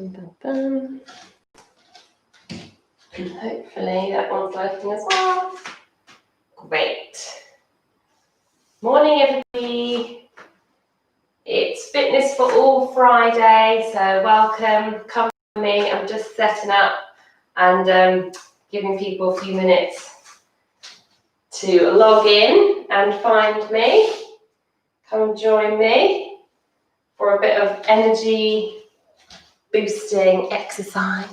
Bum, bum, bum. And hopefully that one's working as well. Great. Morning, everybody. It's Fitness for All Friday, so welcome. Come with me. I'm just setting up and giving people a few minutes to log in and find me. Come join me for a bit of energy boosting exercise.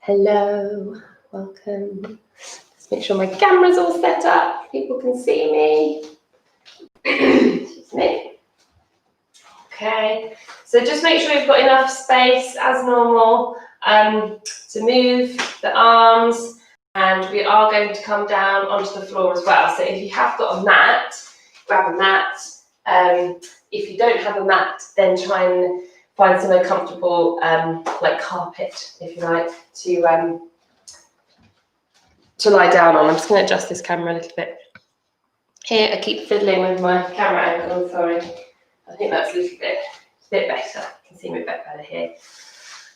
Hello, welcome. Just make sure my camera's all set up. People can see me. Excuse me. Okay, so just make sure you've got enough space as normal to move the arms, and we are going to come down onto the floor as well. So if you have got a mat, grab a mat. If you don't have a mat, then try and find somewhere comfortable, like carpet, if you like, to lie down on. I'm just going to adjust this camera a little bit. Here, I keep fiddling with my camera angle, sorry. I think that's a little bit better. You can see me a bit better here.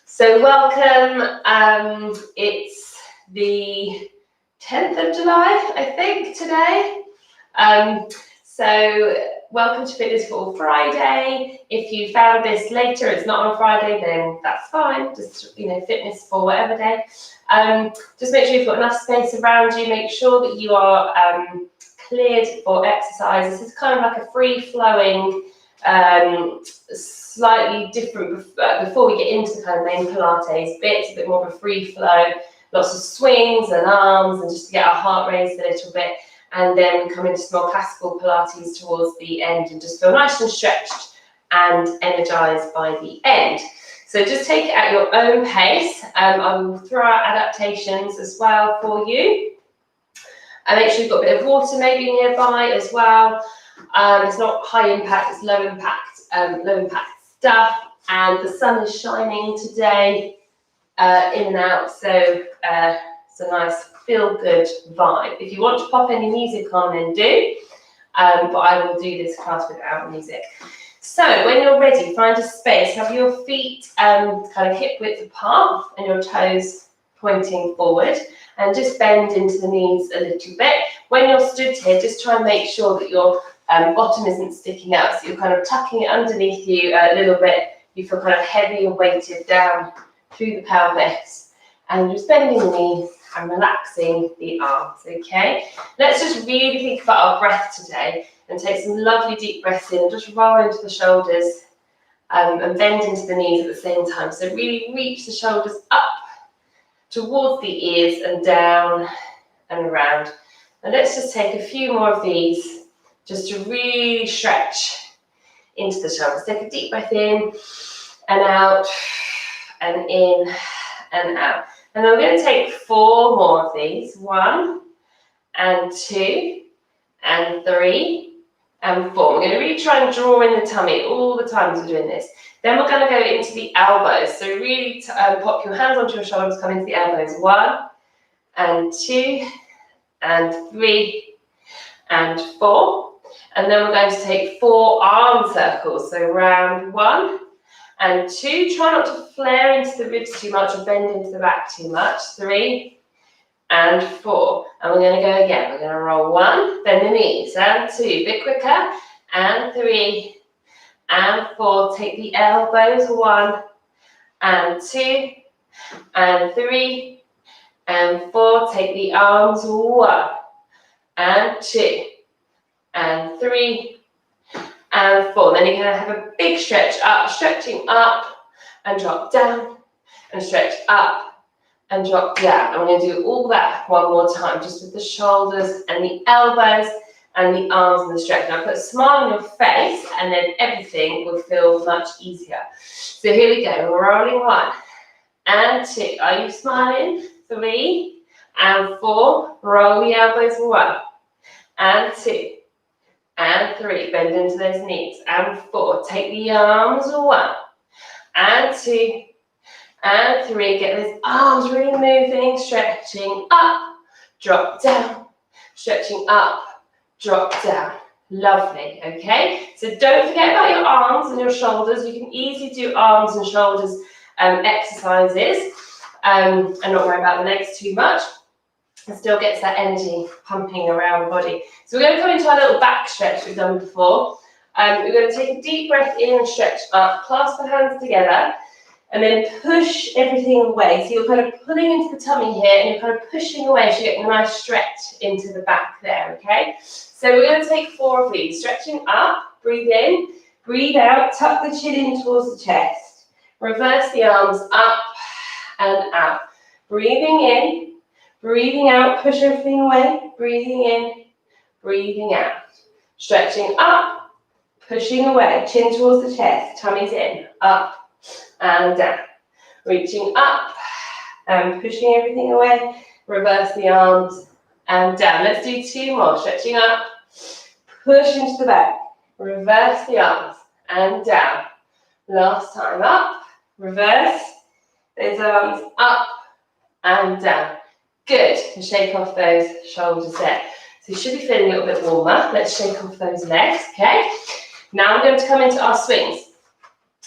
So welcome. It's the 10th of July, I think, today. So welcome to Fitness for All Friday. If you found this later, it's not on a Friday, then that's fine. Just, fitness for whatever day. Just make sure you've got enough space around you. Make sure that you are cleared for exercise. This is kind of like a free-flowing, slightly different, before we get into the kind of main Pilates bit, it's a bit more of a free flow, lots of swings and arms, and just to get our heart raised a little bit. And then we come into some more classical Pilates towards the end and just feel nice and stretched and energized by the end. So just take it at your own pace. I will throw out adaptations as well for you. And make sure you've got a bit of water maybe nearby as well. It's not high impact, it's low impact stuff. And the sun is shining today, in and out. So it's a nice feel-good vibe. If you want to pop any music on, then do. But I will do this class without music. So when you're ready, find a space. Have your feet kind of hip width apart and your toes pointing forward. And just bend into the knees a little bit. When you're stood here, just try and make sure that your bottom isn't sticking out. So you're kind of tucking it underneath you a little bit. You feel kind of heavy and weighted down through the pelvis. And just bending the knees and relaxing the arms, okay? Let's just really think about our breath today and take some lovely deep breaths in and just roll into the shoulders and bend into the knees at the same time. So really reach the shoulders up towards the ears and down and around. And let's just take a few more of these just to really stretch into the shoulders. Take a deep breath in and out and in and out. And then we're going to take 4 more of these. 1 and 2 and 3 and 4. We're going to really try and draw in the tummy all the time as we're doing this. Then we're going to go into the elbows. So really pop your hands onto your shoulders, come into the elbows. 1 and 2 and 3 and 4. And then we're going to take 4 arm circles. So round 1 and 2. Try not to flare into the ribs too much or bend into the back too much. 3 and 4. And we're going to go again. We're going to roll 1, bend the knees, and 2. A bit quicker. And 3 and 4. Take the elbows. 1 and 2 and 3 and 4. Take the arms. 1 and 2 and 3 and 4. Then you're going to have a big stretch up, stretching up and drop down, and stretch up and drop down. And we're going to do all that one more time, just with the shoulders and the elbows and the arms and the stretch. Now put a smile on your face, and then everything will feel much easier. So here we go. We're rolling 1 and 2. Are you smiling? 3 and 4. Roll the elbows. 1 and 2. And 3, bend into those knees, and 4, take the arms. 1 and 2 and 3, get those arms really moving, stretching up, drop down, stretching up, drop down. Lovely, okay? So don't forget about your arms and your shoulders. You can easily do arms and shoulders exercises, and not worry about the legs too much. It still gets that energy pumping around the body. So we're going to come into our little back stretch we've done before. We're going to take a deep breath in and stretch up, clasp the hands together, and then push everything away. So you're kind of pulling into the tummy here, and you're kind of pushing away so you get a nice stretch into the back there, okay? So we're going to take 4 of these. Stretching up, breathe in, breathe out, tuck the chin in towards the chest. Reverse the arms up and out. Breathing in, breathing out, push everything away. Breathing in, breathing out. Stretching up, pushing away, chin towards the chest, tummy's in, up and down. Reaching up and pushing everything away. Reverse the arms and down. Let's do 2 more. Stretching up, push into the back. Reverse the arms and down. Last time, up, reverse those arms, up and down. Good. And shake off those shoulders there. So you should be feeling a little bit warmer. Let's shake off those legs, okay? Now I'm going to come into our swings.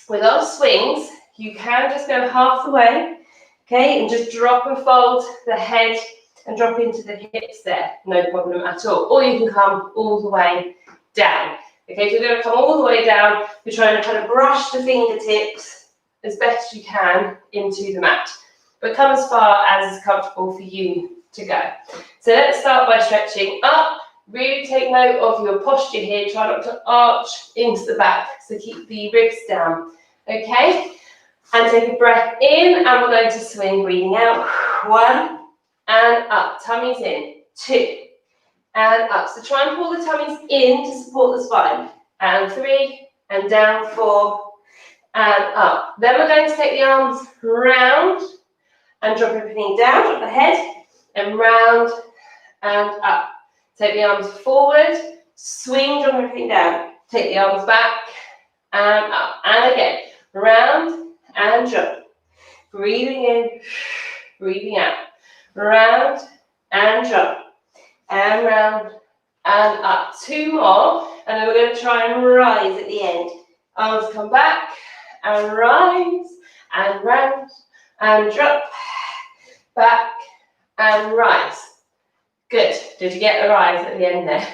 With our swings, you can just go half the way, okay, and just drop and fold the head and drop into the hips there, no problem at all. Or you can come all the way down. Okay, so you're going to come all the way down. You're trying to kind of brush the fingertips as best you can into the mat, but come as far as is comfortable for you to go. So let's start by stretching up. Really take note of your posture here. Try not to arch into the back, so keep the ribs down. Okay, and take a breath in, and we're going to swing, breathing out. 1 and up, tummies in. 2 and up. So try and pull the tummies in to support the spine. And 3 and down. 4 and up. Then we're going to take the arms round and drop everything down, drop the head, and round and up. Take the arms forward, swing, drop everything down. Take the arms back and up. And again, round and drop. Breathing in, breathing out. Round and drop. And round and up. 2 more. And then we're going to try and rise at the end. Arms come back and rise and round and drop. Back and rise. Good. Did you get the rise at the end there?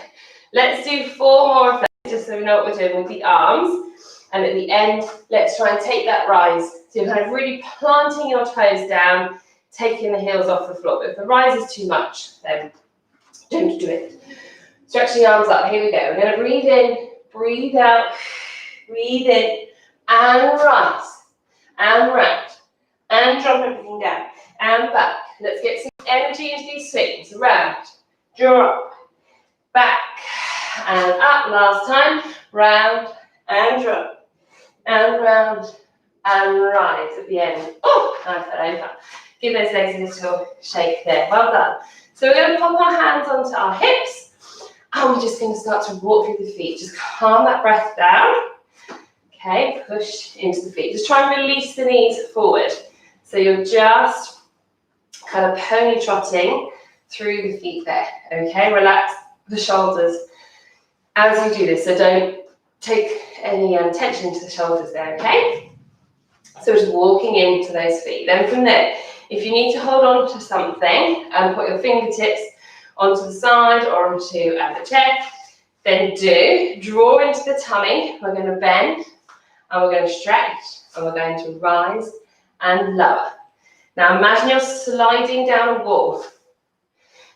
Let's do 4 more of those, just so we know what we're doing with the arms. And at the end, let's try and take that rise. So you're kind of really planting your toes down, taking the heels off the floor. But if the rise is too much, then don't do it. Stretch the arms up. Here we go. We're going to breathe in, breathe out, breathe in, and rise, and round, and drop everything down, and back. Let's get some energy into these swings. Round, drop, back, and up. Last time. Round, and drop, and round, and rise at the end. Oh, I fell over. Give those legs a little shake there. Well done. So we're going to pop our hands onto our hips, and we're just going to start to walk through the feet. Just calm that breath down. Okay, push into the feet. Just try and release the knees forward. So you're just kind of pony trotting through the feet there. Okay, relax the shoulders as you do this. So don't take any tension to the shoulders there, okay? So just walking into those feet. Then from there, if you need to hold on to something and put your fingertips onto the side or onto the chair, then do. Draw into the tummy. We're going to bend, and we're going to stretch, and we're going to rise and lower. Now imagine you're sliding down a wall.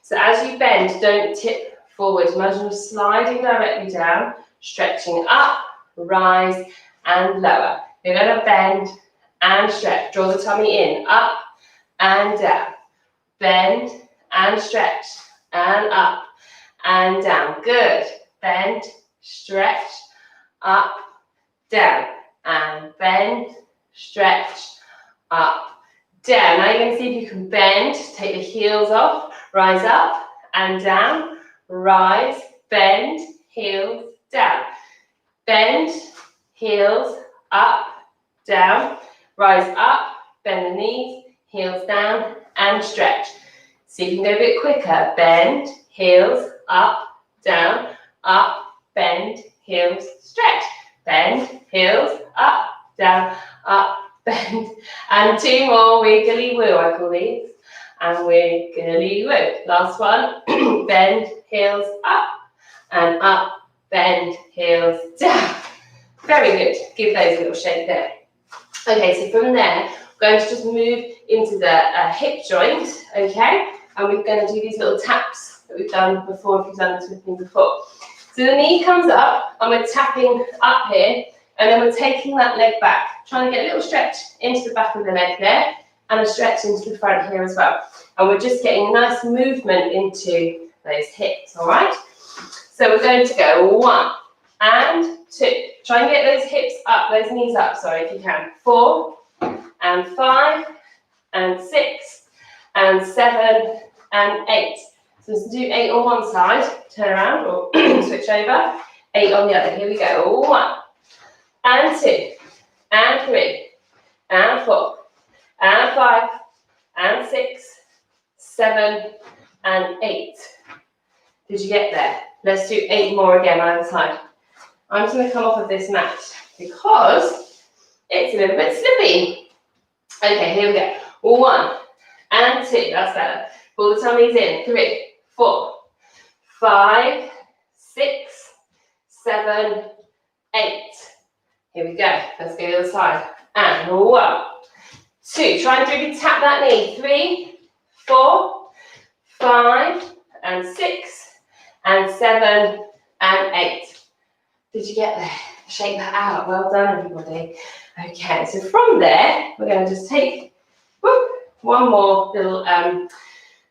So as you bend, don't tip forward. Imagine you're sliding directly down, stretching up, rise and lower. You're going to bend and stretch. Draw the tummy in, up and down. Bend and stretch, and up and down. Good. Bend, stretch, up, down, and bend, stretch, up, down. Now you're going to see if you can bend, take the heels off, rise up and down, rise, bend, heels, down. Bend, heels, up, down, rise up, bend the knees, heels down, and stretch. See if you can go a bit quicker. Bend, heels, up, down, bend, heels, stretch. Bend, heels, up, bend, and 2 more, wiggly woo, I call these, and wiggly woo. Last one, bend, heels up, and up, bend, heels down. Very good, give those a little shake there. Okay, so from there, we're going to just move into the hip joint, okay? And we're going to do these little taps that we've done before, if you've done this with me before. So the knee comes up, and we're tapping up here, and then we're taking that leg back, trying to get a little stretch into the back of the leg there, and a stretch into the front here as well. And we're just getting a nice movement into those hips, all right? So we're going to go 1 and 2. Try and get those hips up, those knees up, sorry, if you can. 4 and 5 and 6 and 7 and 8. So let's do 8 on one side, turn around or switch over. 8 on the other, here we go. 1 and 2 and 3 and 4 and 5 and 6, 7 and 8. Did you get there? Let's do 8 more again on either side. I'm just going to come off of this mat because it's a little bit slippy. Okay, here we go. 1 and 2, that's better. Pull the tummies in. 3, 4, 5, 6, 7, 8. Here we go. Let's go to the other side. And 1, 2. Try and really tap that knee. 3, 4, 5, and 6, and 7, and 8. Did you get there? Shake that out. Well done, everybody. Okay, so from there, we're going to just take one more little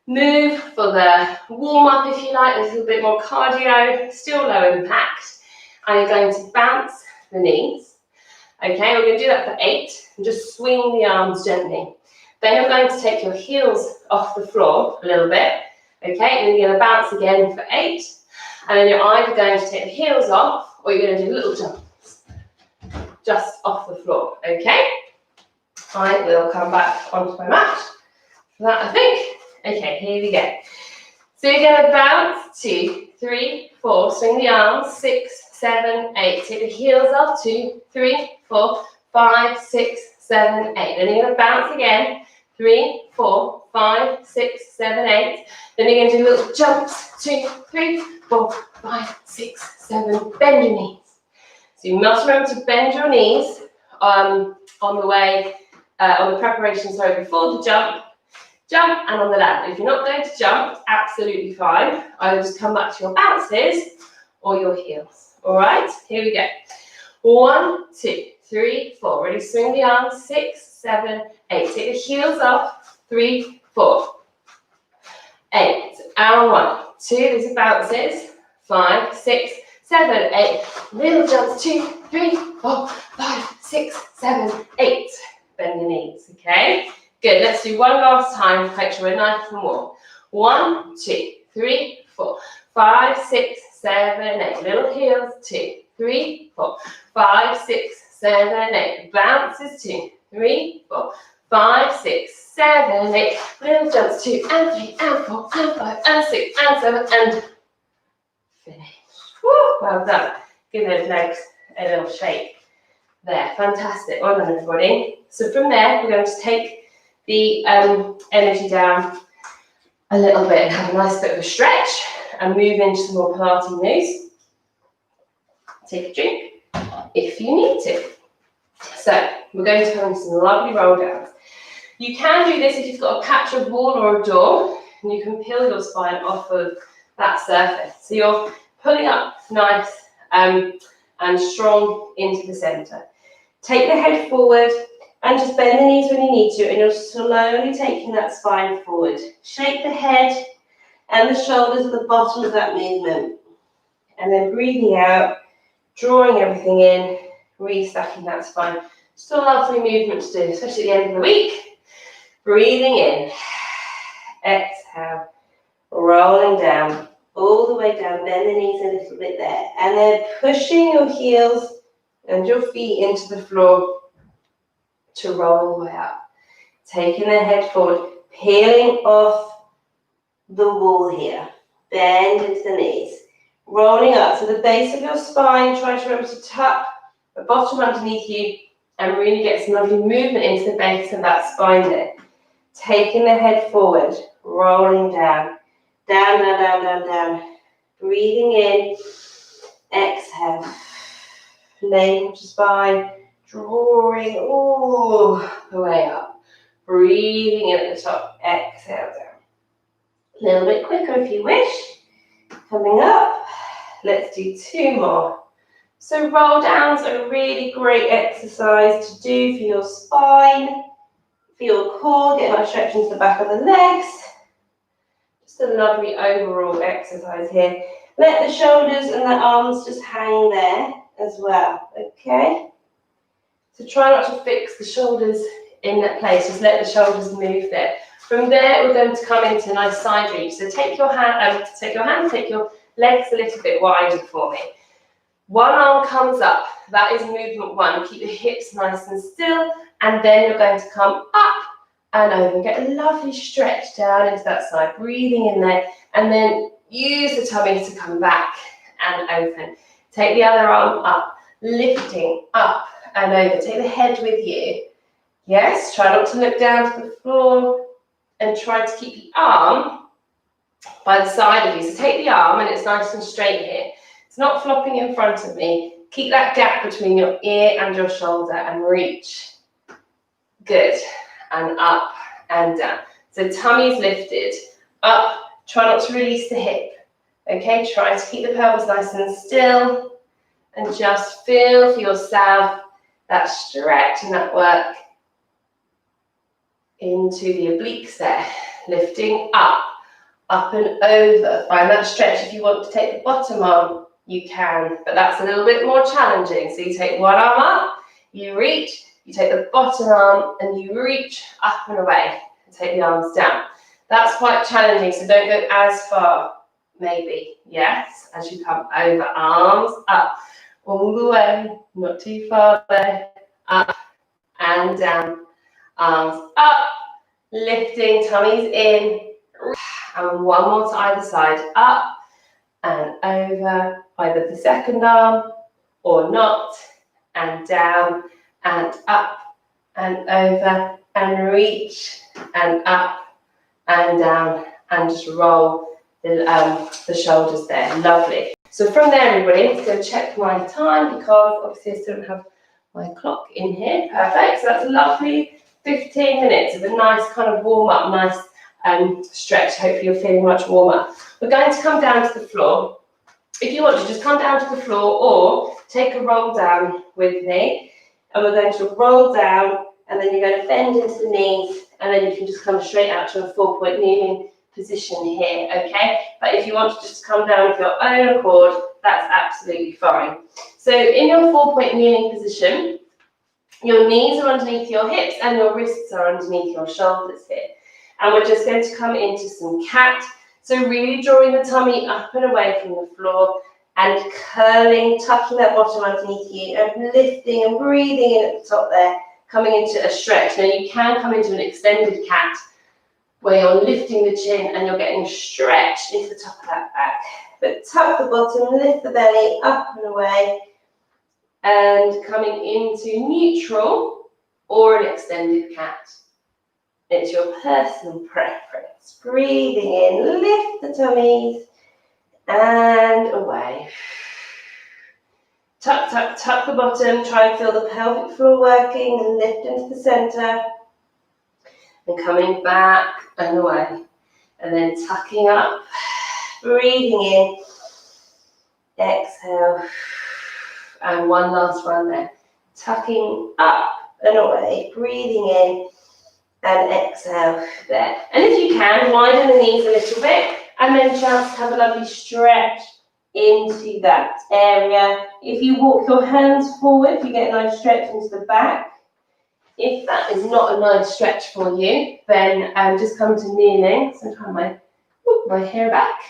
move for the warm-up, if you like. There's a little bit more cardio, still low impact. And you're going to bounce the knees. Okay, we're going to do that for 8. And just swing the arms gently. Then you're going to take your heels off the floor a little bit. Okay, and then you're going to bounce again for 8. And then you're either going to take the heels off, or you're going to do little jumps just off the floor, okay? I will come back onto my mat for that, I think. Okay, here we go. So you're going to bounce 2, 3, 4, swing the arms, 6, 7, 8. Take the heels off, 2, 3, 4, 5, 6, 7, 8. Then you're going to bounce again, 3, 4, 5, 6, 7, 8. Then you're going to do little jumps, 2, 3, 4, 5, 6, 7. Bend your knees. So you must remember to bend your knees on the way, on the preparation, before the jump, and on the land. If you're not going to jump, absolutely fine. Either just come back to your bounces or your heels. All right, here we go. 1, 2, 3, 4. Ready, swing the arms, 6, 7, 8. Take the heels off, 3, 4, 8. And 1, 2, these are bounces, 5, 6, 7, 8. Little jumps, 2, 3, 4, 5, 6, 7, 8. Bend the knees, okay? Good, let's do one last time. Make sure we're nice and warm. 1, 2, 3, 4, 5, 6, 7, 8. Little heels, 2, 3, 4, 5, 6, 7, 8. Bounces, 2, 3, 4, 5, 6, 7, 8. Little jumps, 2, and 3, and 4, and 5, and 6, and 7, and finish. Woo, well done. Give those legs a little shake there. Fantastic. Well done, everybody. So from there, we're going to take the energy down a little bit and have a nice bit of a stretch and move into some more Pilates moves. Take a drink if you need to. So we're going to have some lovely roll downs. You can do this if you've got a patch of wall or a door, and you can peel your spine off of that surface. So you're pulling up nice and strong into the center. Take the head forward and just bend the knees when you need to, and you're slowly taking that spine forward. Shake the head and the shoulders at the bottom of that movement. And then breathing out, drawing everything in, restacking that spine. Still a lovely movement to do, especially at the end of the week. Breathing in, exhale, rolling down, all the way down, bend the knees a little bit there. And then pushing your heels and your feet into the floor to roll all the way up. Taking the head forward, peeling off the wall here. Bend into the knees. Rolling up to the base of your spine. Try to remember to tuck the bottom underneath you and really get some lovely movement into the base of that spine there. Taking the head forward, rolling down, down, down, down, down, down. Breathing in, exhale. Navel to spine, drawing all the way up. Breathing in at the top, exhale down. A little bit quicker if you wish. Coming up, let's do 2 more. So roll downs are a really great exercise to do for your spine, for your core, get a nice stretch into the back of the legs. Just a lovely overall exercise here. Let the shoulders and the arms just hang there as well, okay? So try not to fix the shoulders in that place, just let the shoulders move there. From there, we're going to come into a nice side reach. So take your legs a little bit wider for me. One arm comes up, that is movement 1. Keep your hips nice and still, and then you're going to come up and over. Get a lovely stretch down into that side, breathing in there, and then use the tummy to come back and open. Take the other arm up, lifting up and over. Take the head with you. Yes, try not to look down to the floor, and try to keep the arm by the side of you. So take the arm, and it's nice and straight here. It's not flopping in front of me. Keep that gap between your ear and your shoulder and reach. Good. And up and down. So tummy's lifted. Up. Try not to release the hip. Okay, try to keep the pelvis nice and still. And just feel for yourself that stretch and that work into the obliques there. Lifting up and over. Find that stretch. If you want to take the bottom arm, you can, but that's a little bit more challenging. So you take one arm up, you reach, you take the bottom arm and you reach up and away and take the arms down. That's quite challenging, so don't go as far, maybe, yes, as you come over, arms up, all the way, not too far there, up and down, arms up, lifting, tummies in, and one more to either side, up and over, either the second arm or not, and down and up and over, and reach and up and down, and just roll the shoulders there. Lovely. So from there, everybody, I'm just going to check my time because obviously I still don't have my clock in here. Perfect. So that's a lovely 15 minutes of a nice kind of warm up, nice stretch. Hopefully you're feeling much warmer. We're going to come down to the floor. If you want to, just come down to the floor or take a roll down with me. And we're going to roll down, and then you're going to bend into the knees, and then you can just come straight out to a 4-point kneeling position here, okay? But if you want to just come down with your own accord, that's absolutely fine. So in your 4-point kneeling position, your knees are underneath your hips and your wrists are underneath your shoulders here. And we're just going to come into some cat. So really drawing the tummy up and away from the floor and curling, tucking that bottom underneath you and lifting and breathing in at the top there, coming into a stretch. Now you can come into an extended cat where you're lifting the chin and you're getting stretched into the top of that back. But tuck the bottom, lift the belly up and away, and coming into neutral or an extended cat. It's your personal preference. Breathing in, lift the tummies and away. Tuck, tuck, tuck the bottom. Try and feel the pelvic floor working and lift into the center. And coming back and away. And then tucking up, breathing in, exhale. And one last one there. Tucking up and away, breathing in. And exhale there. And if you can, widen the knees a little bit and then just have a lovely stretch into that area. If you walk your hands forward, you get a nice stretch into the back. If that is not a nice stretch for you, then just come to kneeling. So I'm trying my hair back.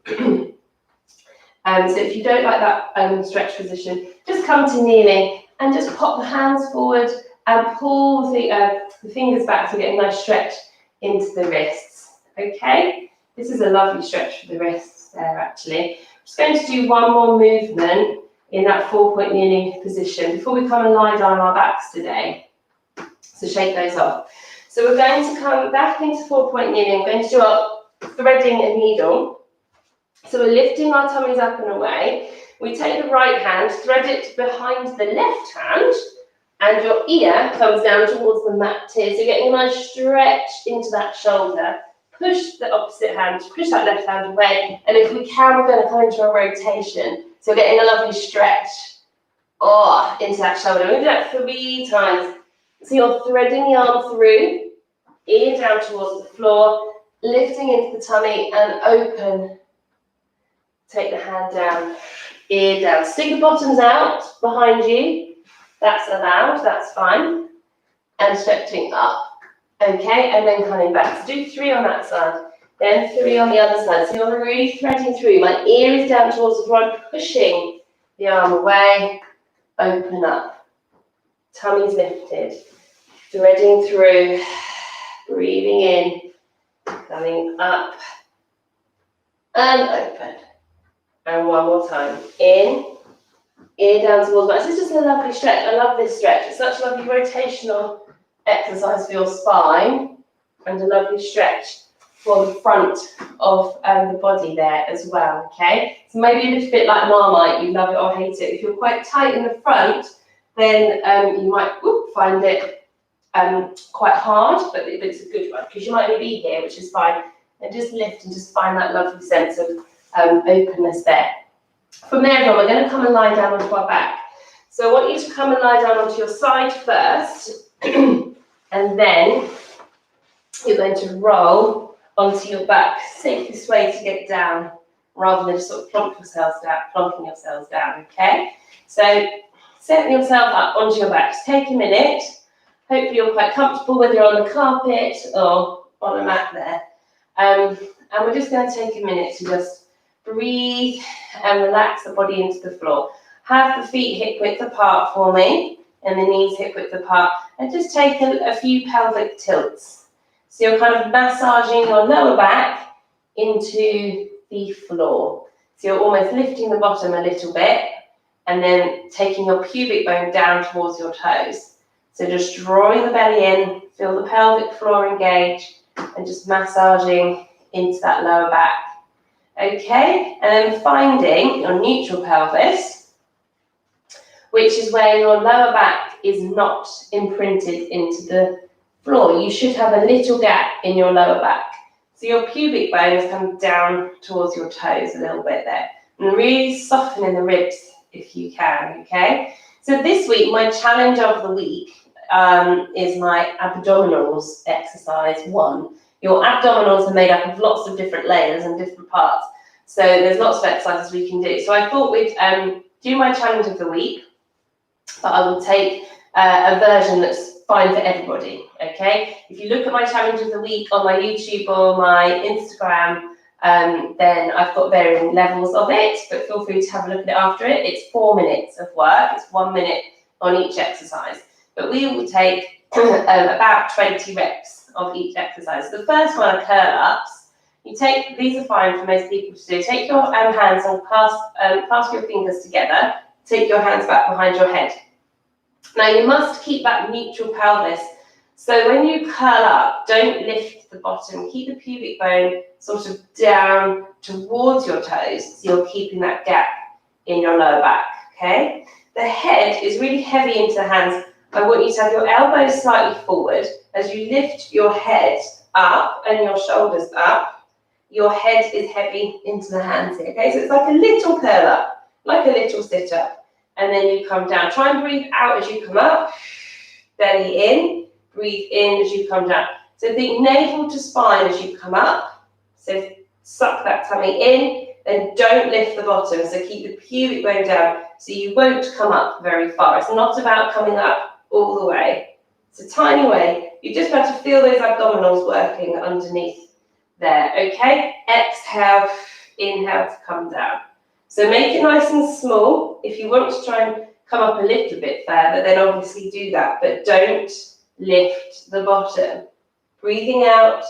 So if you don't like that stretch position, just come to kneeling and just pop the hands forward and pull the fingers back to get a nice stretch into the wrists. Okay, this is a lovely stretch for the wrists there actually. I'm just going to do one more movement in that 4-point kneeling position before we come and lie down on our backs today. So shake those off. So we're going to come back into 4-point kneeling. We're going to do our threading a needle. So we're lifting our tummies up and away. We take the right hand, thread it behind the left hand, and your ear comes down towards the mat here. So you're getting a nice stretch into that shoulder. Push the opposite hand, push that left hand away. And if we can, we're going to come into a rotation. So we're getting a lovely stretch into that shoulder. We'll do that 3 times. So you're threading the arm through, ear down towards the floor, lifting into the tummy and open. Take the hand down, ear down. Stick the bottoms out behind you. That's allowed, that's fine. And stretching up. Okay, and then coming back. So do 3 on that side, then 3 on the other side. So you're really threading through. My ear is down towards the floor. I'm pushing the arm away. Open up. Tummy's lifted. Threading through. Breathing in. Coming up. And open. And one more time. In. Ear down towards the mat. This is just a lovely stretch. I love this stretch. It's such a lovely rotational exercise for your spine and a lovely stretch for the front of the body there as well, okay? So maybe a little bit like Marmite, you love it or hate it. If you're quite tight in the front, then you might find it quite hard, but it's a good one because you might only be here, which is fine. And just lift and just find that lovely sense of openness there. From there, everyone, we're going to come and lie down onto our back. So I want you to come and lie down onto your side first. And then you're going to roll onto your back. Safest way to get down rather than just sort of plonking yourselves down, okay? So setting yourself up onto your back. Just take a minute. Hopefully you're quite comfortable whether you're on the carpet or on a mat there. And we're just going to take a minute to just breathe and relax the body into the floor. Have the feet hip width apart for me and the knees hip width apart. And just take a few pelvic tilts. So you're kind of massaging your lower back into the floor. So you're almost lifting the bottom a little bit and then taking your pubic bone down towards your toes. So just drawing the belly in, feel the pelvic floor engage and just massaging into that lower back. Okay, and then finding your neutral pelvis, which is where your lower back is not imprinted into the floor. You should have a little gap in your lower back. So your pubic bones come down towards your toes a little bit there. And really softening the ribs if you can, okay? So this week, my challenge of the week is my abdominals exercise 1. Your abdominals are made up of lots of different layers and different parts. So there's lots of exercises we can do. So I thought we'd do my challenge of the week, but I will take a version that's fine for everybody, okay? If you look at my challenge of the week on my YouTube or my Instagram, then I've got varying levels of it, but feel free to have a look at it after it. It's 4 minutes of work. It's 1 minute on each exercise. But we will take about 20 reps of each exercise. So the first one are curl-ups. These are fine for most people to do. Take your hands and clasp your fingers together. Take your hands back behind your head. Now you must keep that neutral pelvis. So when you curl up, don't lift the bottom. Keep the pubic bone sort of down towards your toes. So you're keeping that gap in your lower back, okay? The head is really heavy into the hands. I want you to have your elbows slightly forward. As you lift your head up and your shoulders up, your head is heavy into the hands here, okay? So it's like a little curl up, like a little sit up. And then you come down. Try and breathe out as you come up. Belly in. Breathe in as you come down. So think navel to spine as you come up. So suck that tummy in. Then don't lift the bottom. So keep the pubic bone down so you won't come up very far. It's not about coming up all the way. It's a tiny way. You just have to feel those abdominals working underneath there. Okay? Exhale. Inhale to come down. So make it nice and small. If you want to try and come up a little bit further, then obviously do that, but don't lift the bottom. Breathing out,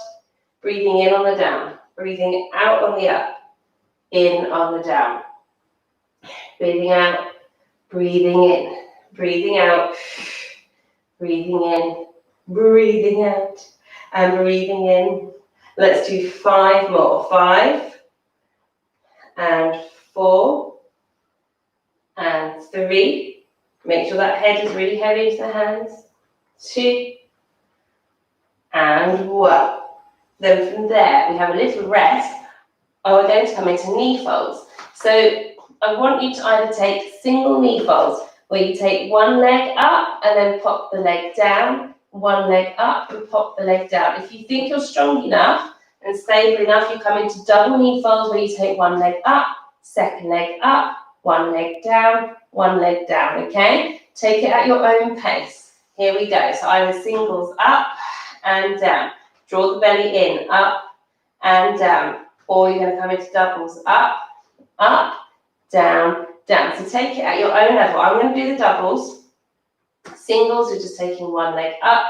breathing in on the down, breathing out on the up, in on the down. Breathing out, Breathing in, breathing out, breathing in, breathing out, and breathing in. Let's do 5 more. 5, and 4, and 3. Make sure that head is really heavy into the hands. 2, and 1. Then from there, we have a little rest. We're going to come into knee folds. So I want you to either take single knee folds, where you take one leg up and then pop the leg down, one leg up and pop the leg down. If you think you're strong enough and stable enough, you come into double knee folds, where you take one leg up, second leg up, one leg down, okay? Take it at your own pace. Here we go. So either singles up and down. Draw the belly in, up and down. Or you're going to come into doubles, up, down, down. So take it at your own level. I'm going to do the doubles. Singles, you're just taking one leg up,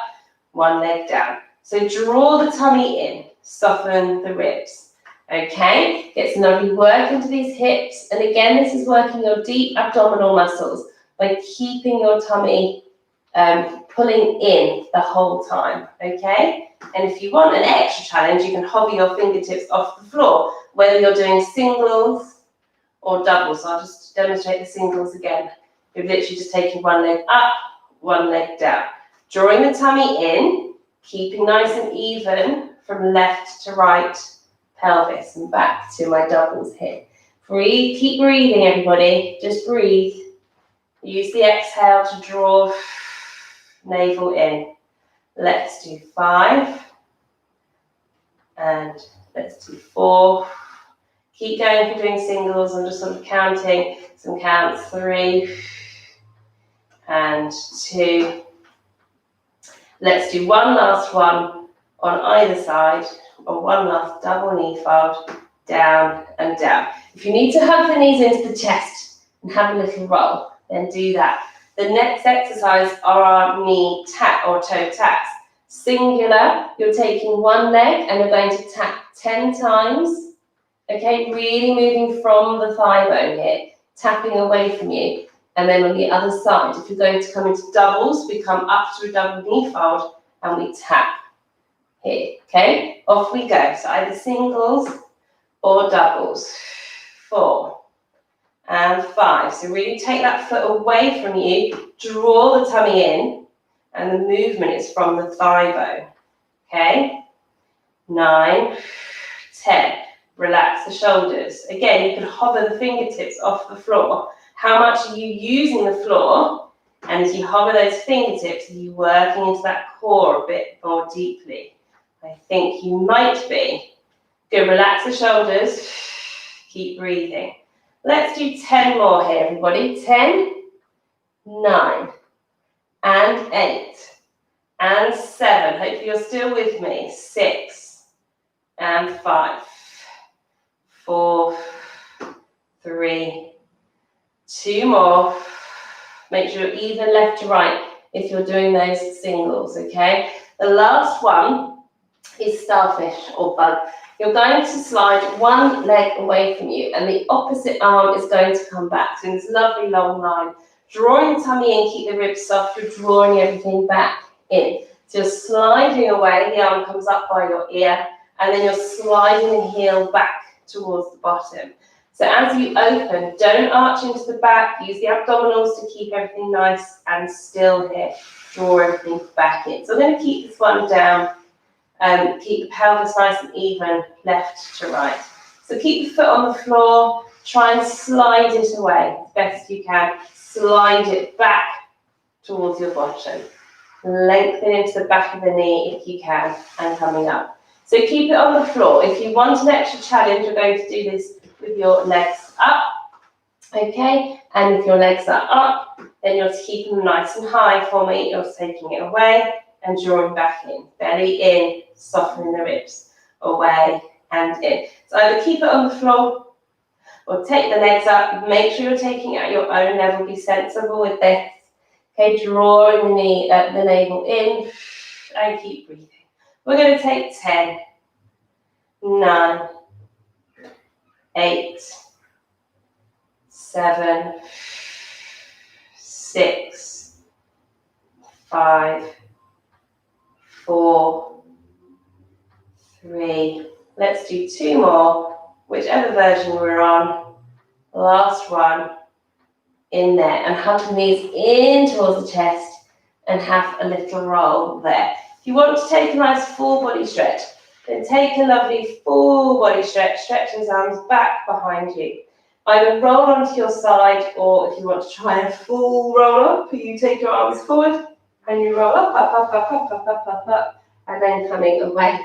one leg down. So draw the tummy in, soften the ribs. Okay, get some lovely work into these hips. And again, this is working your deep abdominal muscles by keeping your tummy pulling in the whole time, okay? And if you want an extra challenge, you can hover your fingertips off the floor, whether you're doing singles or doubles. So I'll just demonstrate the singles again. You're literally just taking one leg up, one leg down. Drawing the tummy in, keeping nice and even from left to right pelvis, and back to my doubles here. Breathe, keep breathing everybody, just breathe. Use the exhale to draw navel in. Let's do 5, and let's do 4. Keep going for doing singles. I'm just sort of counting some counts. 3 and 2. Let's do one last one on either side, or one last double knee fold, down and down. If you need to hug the knees into the chest and have a little roll, then do that. The next exercise are our knee tap or toe taps. Singular, you're taking one leg and you're going to tap 10 times. Okay, really moving from the thigh bone here, tapping away from you. And then on the other side, if you're going to come into doubles, we come up to a double knee fold and we tap here. Okay, off we go. So either singles or doubles. 4 and 5. So really take that foot away from you, draw the tummy in, and the movement is from the thigh bone. Okay, 9, 10. Relax the shoulders. Again, you can hover the fingertips off the floor. How much are you using the floor? And as you hover those fingertips, are you working into that core a bit more deeply? I think you might be. Good, relax the shoulders. Keep breathing. Let's do 10 more here, everybody. 10, 9, and 8, and 7. Hopefully you're still with me. 6, and 5, 4, 3, 2 more. Make sure you're even left to right if you're doing those singles, okay? The last one is starfish or bug. You're going to slide one leg away from you and the opposite arm is going to come back. So in this lovely long line, drawing the tummy in, keep the ribs soft, you're drawing everything back in. So you're sliding away, the arm comes up by your ear, and then you're sliding the heel back towards the bottom. So as you open, don't arch into the back, use the abdominals to keep everything nice and still here. Draw everything back in. So I'm going to keep this one down. Keep the pelvis nice and even, left to right. So keep the foot on the floor, try and slide it away as best you can. Slide it back towards your bottom. Lengthen into the back of the knee if you can, and coming up. So keep it on the floor. If you want an extra challenge, you're going to do this with your legs up, okay? And if your legs are up, then you're keeping them nice and high for me. You're taking it away and drawing back in. Belly in, softening the ribs, away and in. So either keep it on the floor or take the legs up. Make sure you're taking it at your own level. Be sensible with this. Okay, drawing the navel in and keep breathing. We're going to take 10, 9, 8, 7, 6, 5, 4, 3. Let's do 2 more, whichever version we're on. Last one. In there, and hug the knees in towards the chest and have a little roll there. If you want to take a nice full body stretch, then take a lovely full body stretch. Stretch those arms back behind you. Either roll onto your side, or if you want to try a full roll up, you take your arms forward and you roll up, up, up, up, up, up, up, up, up, and then coming away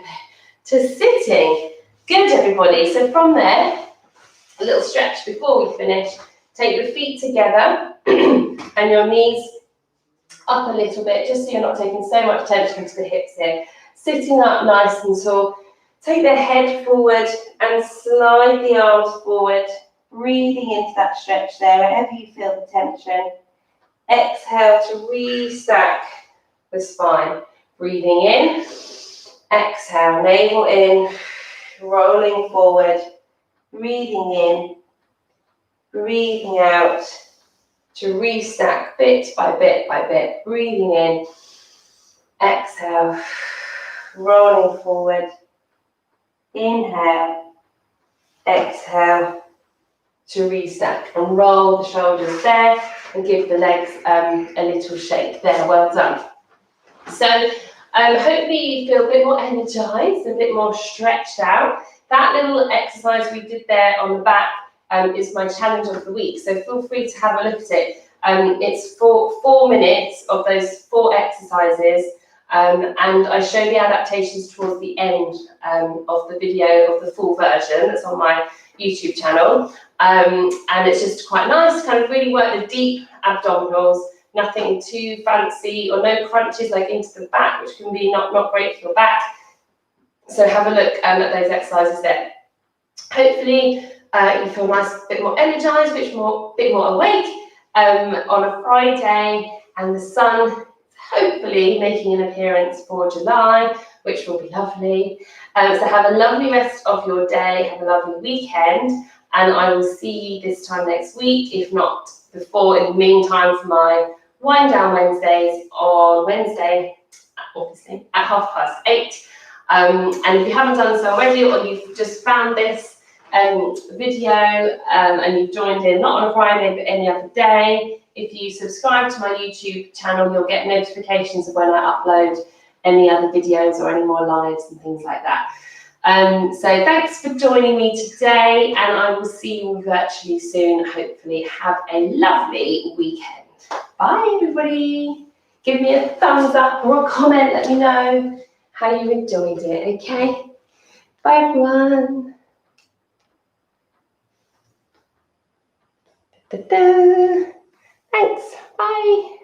to sitting. Good, everybody. So from there, a little stretch before we finish. Take the feet together and your knees up a little bit, just so you're not taking so much tension into the hips here. Sitting up nice and tall. Take the head forward and slide the arms forward, breathing into that stretch there, wherever you feel the tension. Exhale to restack the spine. Breathing in, exhale, navel in, rolling forward, breathing in, breathing out to restack bit by bit by bit. Breathing in, exhale, rolling forward, inhale, exhale to restack, and roll the shoulders there and give the legs a little shake there. Well done. So hopefully you feel a bit more energized, a bit more stretched out. That little exercise we did there on the back is my challenge of the week, so feel free to have a look at it. It's for 4 minutes of those 4 exercises, and I show the adaptations towards the end of the video of the full version that's on my YouTube channel, and it's just quite nice to kind of really work the deep abdominals, nothing too fancy, or no crunches like into the back, which can be not great for your back. So have a look at those exercises there. Hopefully you feel nice, a bit more energized, bit more awake on a Friday, and the sun is hopefully making an appearance for July, which will be lovely. So have a lovely rest of your day, have a lovely weekend, and I will see you this time next week, if not before, in the meantime, for my Wind Down Wednesdays on Wednesday, obviously, at 8:30. And if you haven't done so already, or you've just found this video and you've joined in, not on a Friday but any other day, if you subscribe to my YouTube channel, you'll get notifications of when I upload any other videos or any more lives and things like that. So thanks for joining me today, and I will see you virtually soon. Hopefully have a lovely weekend. Bye everybody. Give me a thumbs up or a comment, let me know how you enjoyed it, okay? Bye everyone. Thanks, bye.